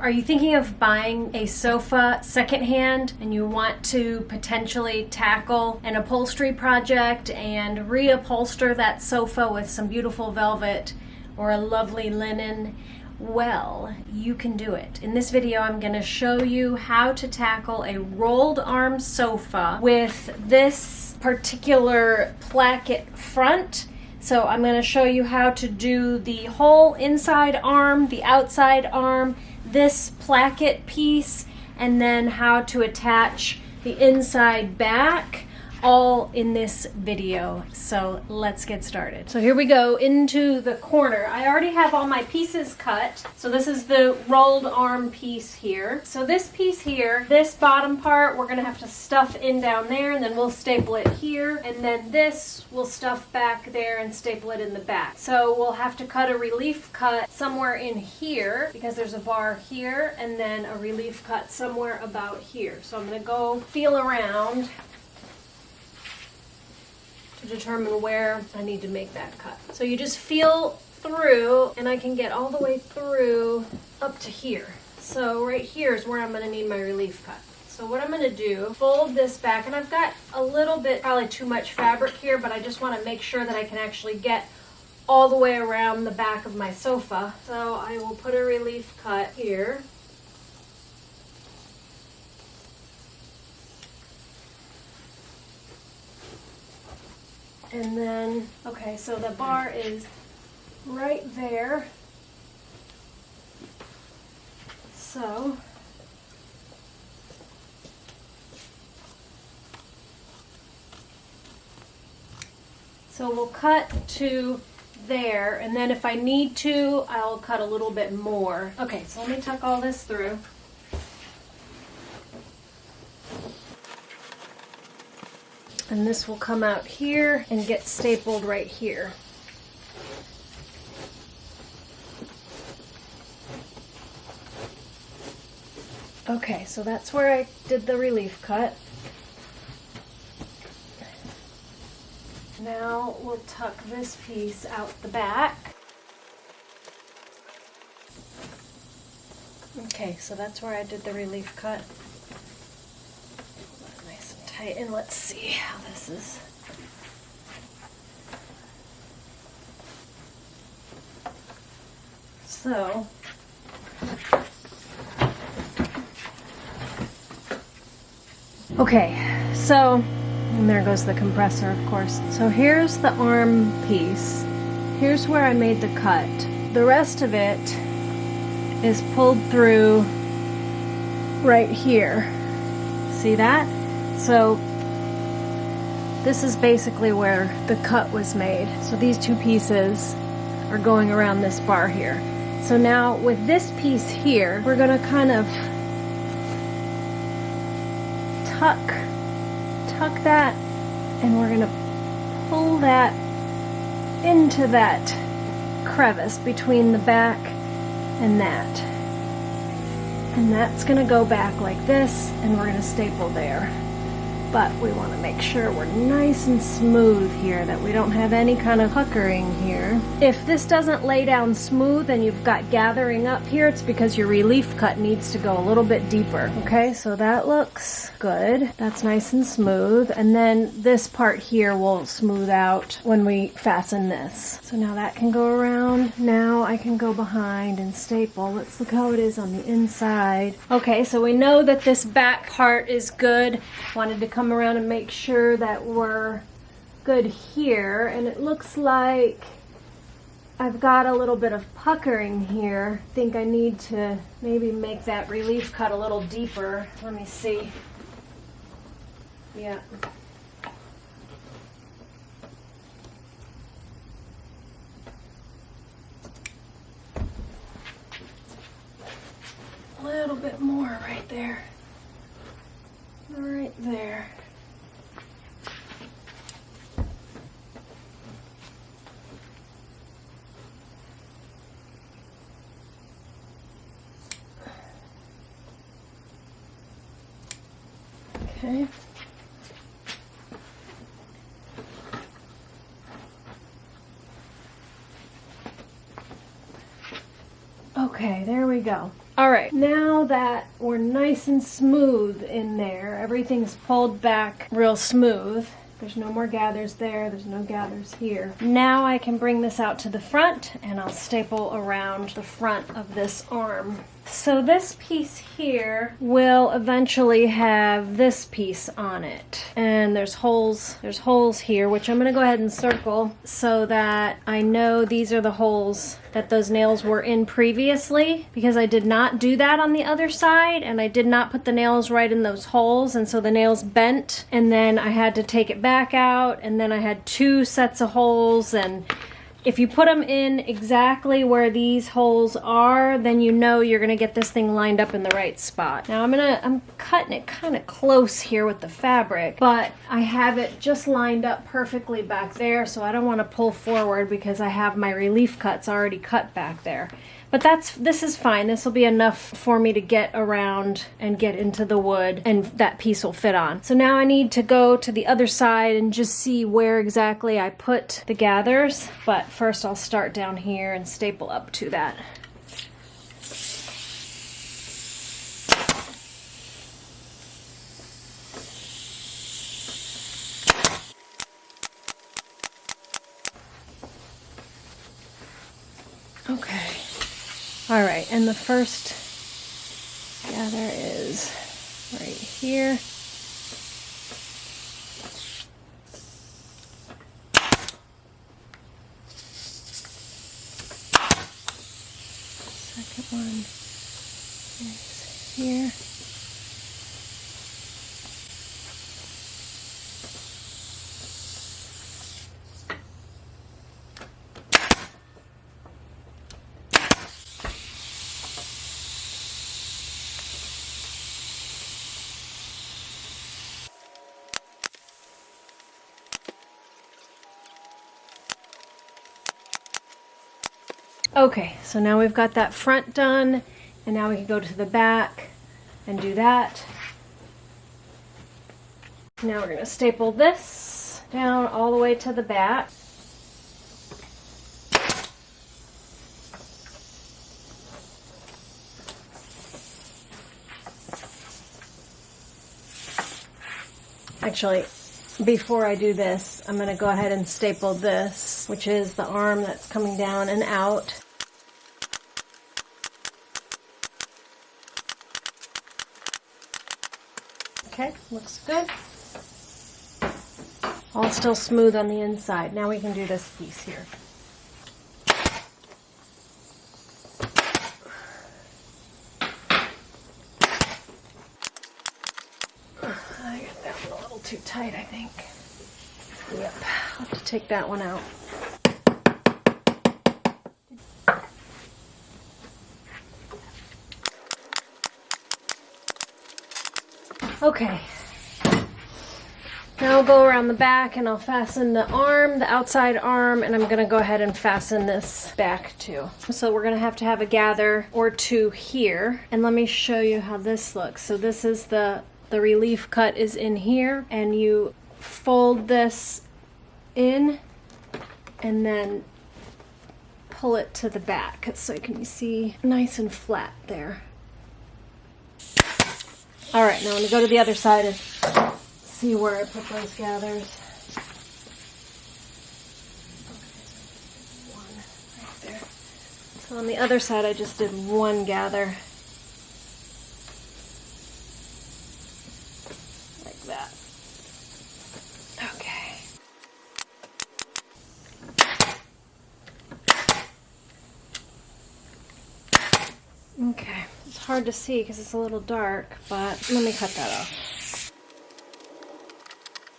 Are you thinking of buying a sofa secondhand and you want to potentially tackle an upholstery project and reupholster that sofa with some beautiful velvet or a lovely linen? Well, you can do it. In this video, I'm going to show you how to tackle a rolled arm sofa with this particular placket front. So I'm going to show you how to do the whole inside arm, the outside arm, this placket piece, and then how to attach the inside back, all in this video. So let's get started. So here we go into the corner. I already have all my pieces cut. So this is the rolled arm piece here. So this piece here, this bottom part, we're gonna have to stuff in down there, and then we'll staple it here. And then this we'll stuff back there and staple it in the back. So we'll have to cut a relief cut somewhere in here because there's a bar here, and then a relief cut somewhere about here. So I'm gonna go feel around to determine where I need to make that cut. So you just feel through, and I can get all the way through up to here. So right here is where I'm gonna need my relief cut. So what I'm gonna do, fold this back, and I've got a little bit, probably too much fabric here, but I just wanna make sure that I can actually get all the way around the back of my sofa. So I will put a relief cut here. And then, okay, so the bar is right there. So we'll cut to there, and then if I need to, I'll cut a little bit more. Okay, so let me tuck all this through. And this will come out here and get stapled right here. Okay, so that's where I did the relief cut. Now we'll tuck this piece out the back. Okay, so that's where I did the relief cut. Nice and tight, and let's see how this is. So, okay, so, and there goes the compressor, of course. So here's the arm piece. Here's where I made the cut. The rest of it is pulled through right here. See that? So this is basically where the cut was made. So these two pieces are going around this bar here. So now with this piece here, we're gonna kind of tuck that, and we're gonna pull that into that crevice between the back and that. And that's gonna go back like this, and we're gonna staple there. But we want to make sure we're nice and smooth here, that we don't have any kind of puckering here. If this doesn't lay down smooth and you've got gathering up here, it's because your relief cut needs to go a little bit deeper. Okay, so that looks good. That's nice and smooth. And then this part here will smooth out when we fasten this. So now that can go around. Now I can go behind and staple. Let's look how it is on the inside. Okay, so we know that this back part is good. Wanted to come around and make sure that we're good here, and it looks like I've got a little bit of puckering here. I think I need to maybe make that relief cut a little deeper. Let me see. Yeah. A little bit more right there. Right there. Okay. Okay, there we go. All right, now that we're nice and smooth in there, everything's pulled back real smooth. There's no more gathers there, there's no gathers here. Now I can bring this out to the front and I'll staple around the front of this arm. So this piece here will eventually have this piece on it. And there's holes here, which I'm gonna go ahead and circle so that I know these are the holes that those nails were in previously, because I did not do that on the other side and I did not put the nails right in those holes, and so the nails bent, and then I had to take it back out, and then I had 2 sets of holes. And if you put them in exactly where these holes are, then you know you're gonna get this thing lined up in the right spot. Now I'm cutting it kind of close here with the fabric, but I have it just lined up perfectly back there, so I don't want to pull forward because I have my relief cuts already cut back there. But this is fine. This will be enough for me to get around and get into the wood, and that piece will fit on. So now I need to go to the other side and just see where exactly I put the gathers. But first I'll start down here and staple up to that. Okay. All right, and the first gather is right here. Second one is here. Okay, so now we've got that front done, and now we can go to the back and do that. Now we're going to staple this down all the way to the back. Actually, before I do this, I'm going to go ahead and staple this, which is the arm that's coming down and out. Okay, looks good. All still smooth on the inside. Now we can do this piece here. I got that one a little too tight, I think. Yep, I'll have to take that one out. Okay, now I'll go around the back and I'll fasten the arm, the outside arm, and I'm going to go ahead and fasten this back too. So we're going to have a gather or 2 here, and let me show you how this looks. So this is the relief cut is in here, and you fold this in and then pull it to the back so you can see nice and flat there. All right, now I'm going to go to the other side and see where I put those gathers. Okay, one right there. So on the other side, I just did 1 gather. Like that. Okay. Okay. It's hard to see because it's a little dark, but let me cut that off.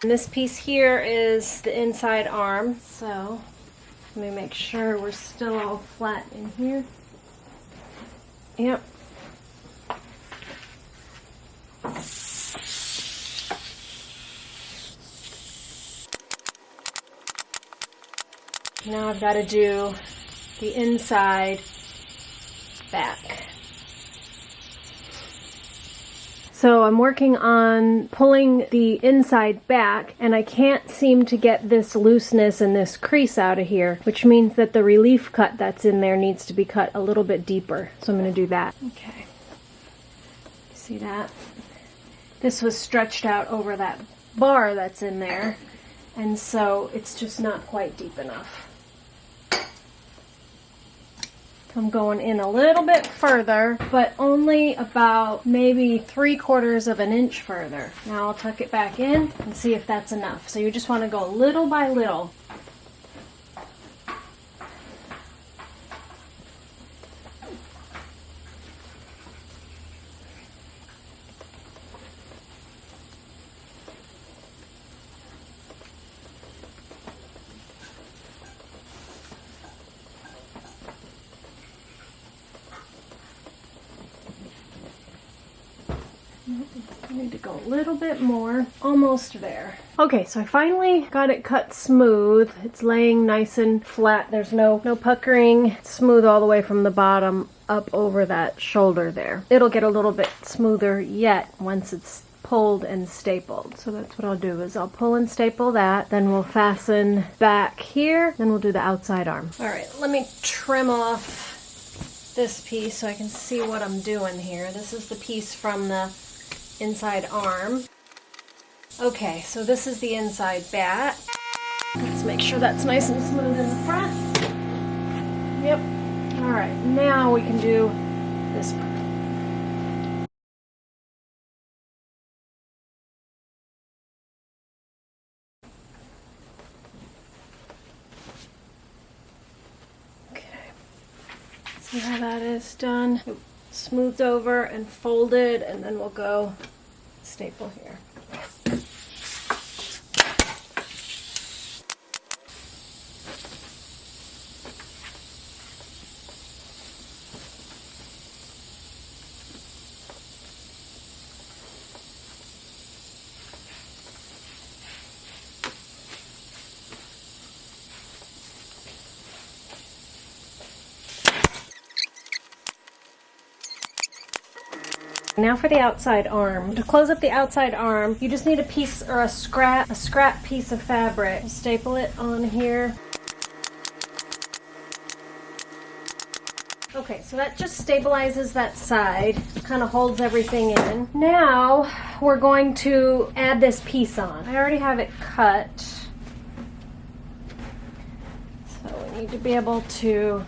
And this piece here is the inside arm, so let me make sure we're still all flat in here. Yep. Now I've got to do the inside back. So I'm working on pulling the inside back, and I can't seem to get this looseness and this crease out of here, which means that the relief cut that's in there needs to be cut a little bit deeper. So I'm going to do that. Okay. See that? This was stretched out over that bar that's in there, and so it's just not quite deep enough. I'm going in a little bit further, but only about maybe 3/4 of an inch further. Now I'll tuck it back in and see if that's enough. So you just want to go little by little. I need to go a little bit more. Almost there. Okay, so I finally got it cut smooth. It's laying nice and flat. There's no puckering. It's smooth all the way from the bottom up over that shoulder there. It'll get a little bit smoother yet once it's pulled and stapled. So that's what I'll do, is I'll pull and staple that, then we'll fasten back here, then we'll do the outside arm. All right, let me trim off this piece so I can see what I'm doing here. This is the piece from the inside arm. Okay, so this is the inside bat. Let's make sure that's nice and smooth in the front. Yep. All right, now we can do this part. Okay. See how that is done? Smoothed over and folded, and then we'll go staple here. Now for the outside arm. To close up the outside arm, you just need a piece or a scrap piece of fabric. Staple it on here. Okay, so that just stabilizes that side, kind of holds everything in. Now we're going to add this piece on. I already have it cut, so we need to be able to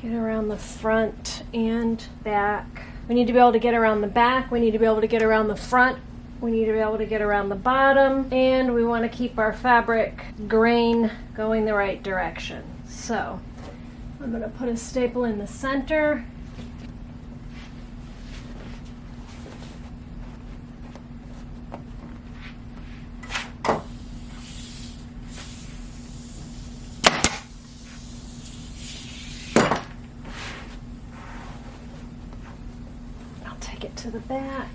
get around the front and back. We need to be able to get around the back. We need to be able to get around the front. We need to be able to get around the bottom. And we want to keep our fabric grain going the right direction. So I'm going to put a staple in the center. It to the back.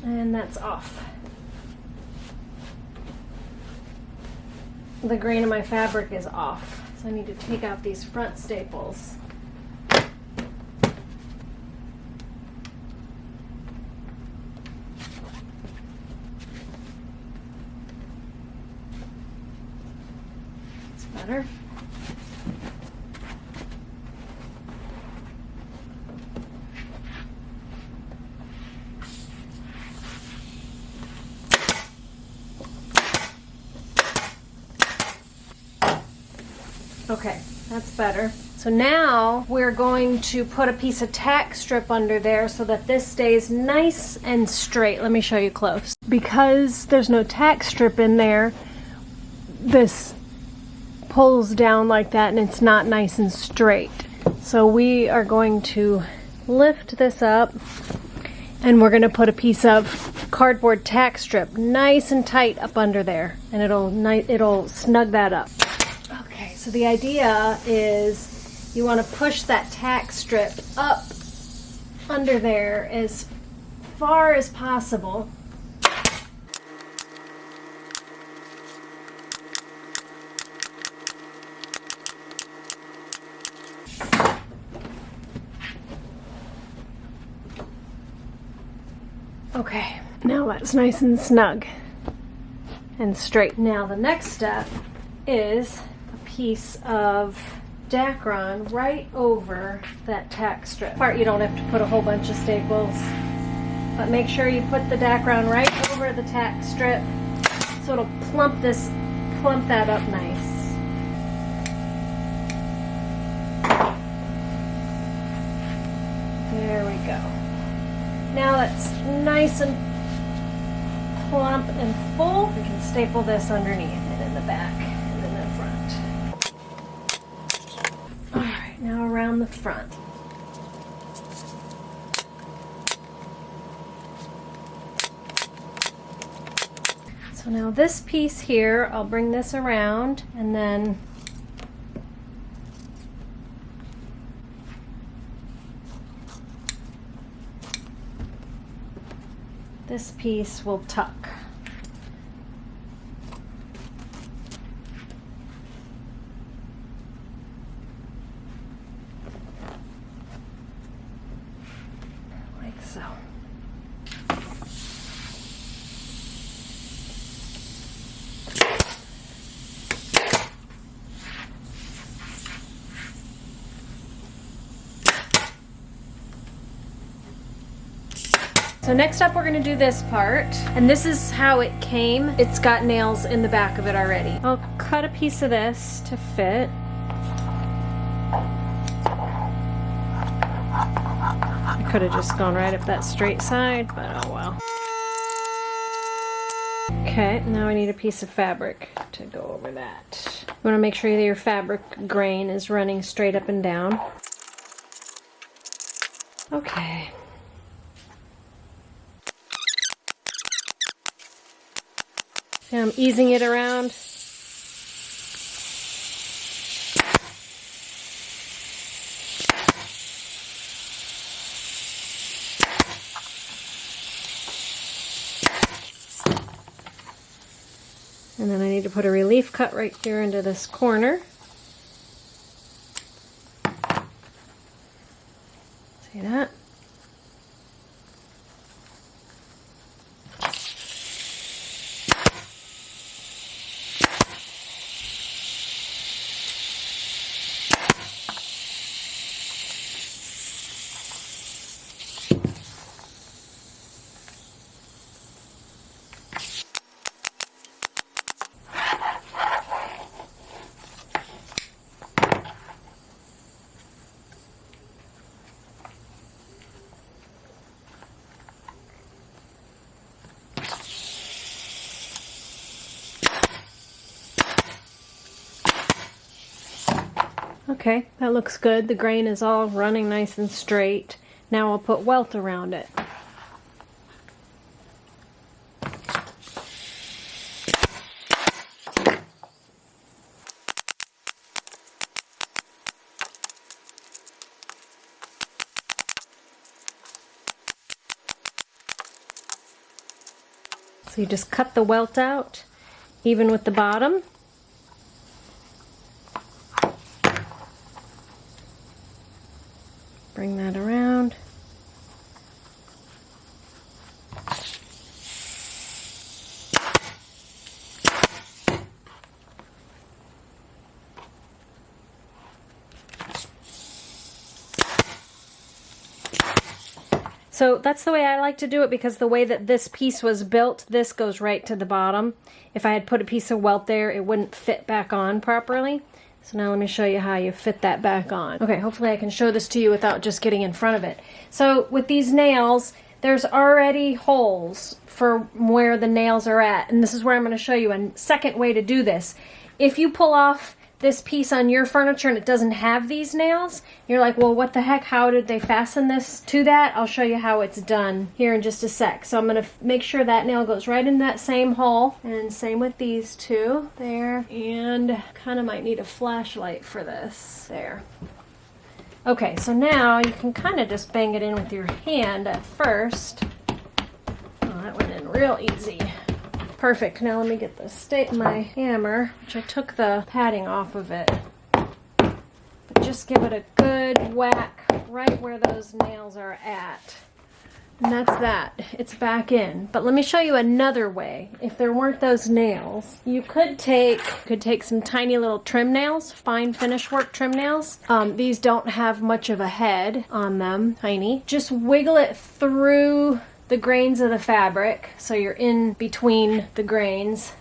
And that's off. The grain of my fabric is off, so I need to take out these front staples. Better. Okay, that's better. So now we're going to put a piece of tack strip under there so that this stays nice and straight. Let me show you close. Because there's no tack strip in there, this pulls down like that and it's not nice and straight. So we are going to lift this up and we're going to put a piece of cardboard tack strip nice and tight up under there, and it'll snug that up. Okay, so the idea is you want to push that tack strip up under there as far as possible. Okay, now that's nice and snug and straight. Now the next step is a piece of Dacron right over that tack strip. Part you don't have to put a whole bunch of staples, but make sure you put the Dacron right over the tack strip so it'll plump that up nice. There we go. Now that's nice and plump and full. We can staple this underneath and in the back and in the front. Alright, now around the front. So now this piece here, I'll bring this around and then this piece will tuck. Like so. So next up we're going to do this part, and this is how it came. It's got nails in the back of it already. I'll cut a piece of this to fit. I could have just gone right up that straight side, but oh well. Okay, now I need a piece of fabric to go over that. You want to make sure that your fabric grain is running straight up and down. Okay. Now I'm easing it around. And then I need to put a relief cut right here into this corner. See that? Okay, that looks good. The grain is all running nice and straight. Now I'll put welt around it. So you just cut the welt out, even with the bottom. Bring that around. So that's the way I like to do it, because the way that this piece was built, this goes right to the bottom. If I had put a piece of welt there, it wouldn't fit back on properly. So now let me show you how you fit that back on. Okay, hopefully I can show this to you without just getting in front of it. So with these nails, there's already holes for where the nails are at. And this is where I'm going to show you a second way to do this. If you pull off this piece on your furniture and it doesn't have these nails, you're like, well, what the heck? How did they fasten this to that? I'll show you how it's done here in just a sec. So I'm going to make sure that nail goes right in that same hole, and same with these two there, and kind of might need a flashlight for this there. Okay, so now you can kind of just bang it in with your hand at first. Oh, that went in real easy. Perfect. Now let me get my hammer, which I took the padding off of it. But just give it a good whack right where those nails are at. And that's that. It's back in. But let me show you another way. If there weren't those nails, you could take some tiny little trim nails, fine finish work trim nails. These don't have much of a head on them, tiny. Just wiggle it through the grains of the fabric so you're in between the grains.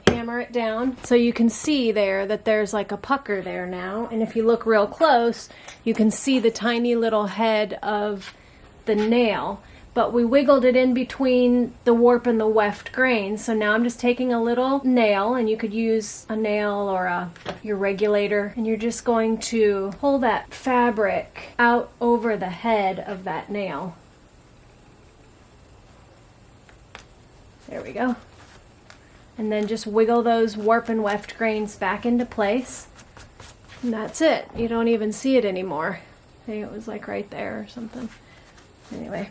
Hammer it down so you can see there that there's like a pucker there now, and if you look real close you can see the tiny little head of the nail, but we wiggled it in between the warp and the weft grains. So now I'm just taking a little nail, and you could use a nail or your regulator, and you're just going to pull that fabric out over the head of that nail. There we go. And then just wiggle those warp and weft grains back into place. And that's it. You don't even see it anymore. I think it was like right there or something. Anyway,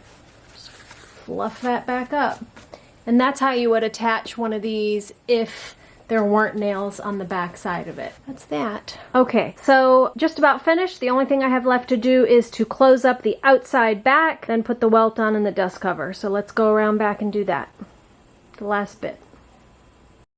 just fluff that back up. And that's how you would attach one of these if there weren't nails on the back side of it. That's that. Okay, so just about finished. The only thing I have left to do is to close up the outside back, then put the welt on and the dust cover. So let's go around back and do that. The last bit.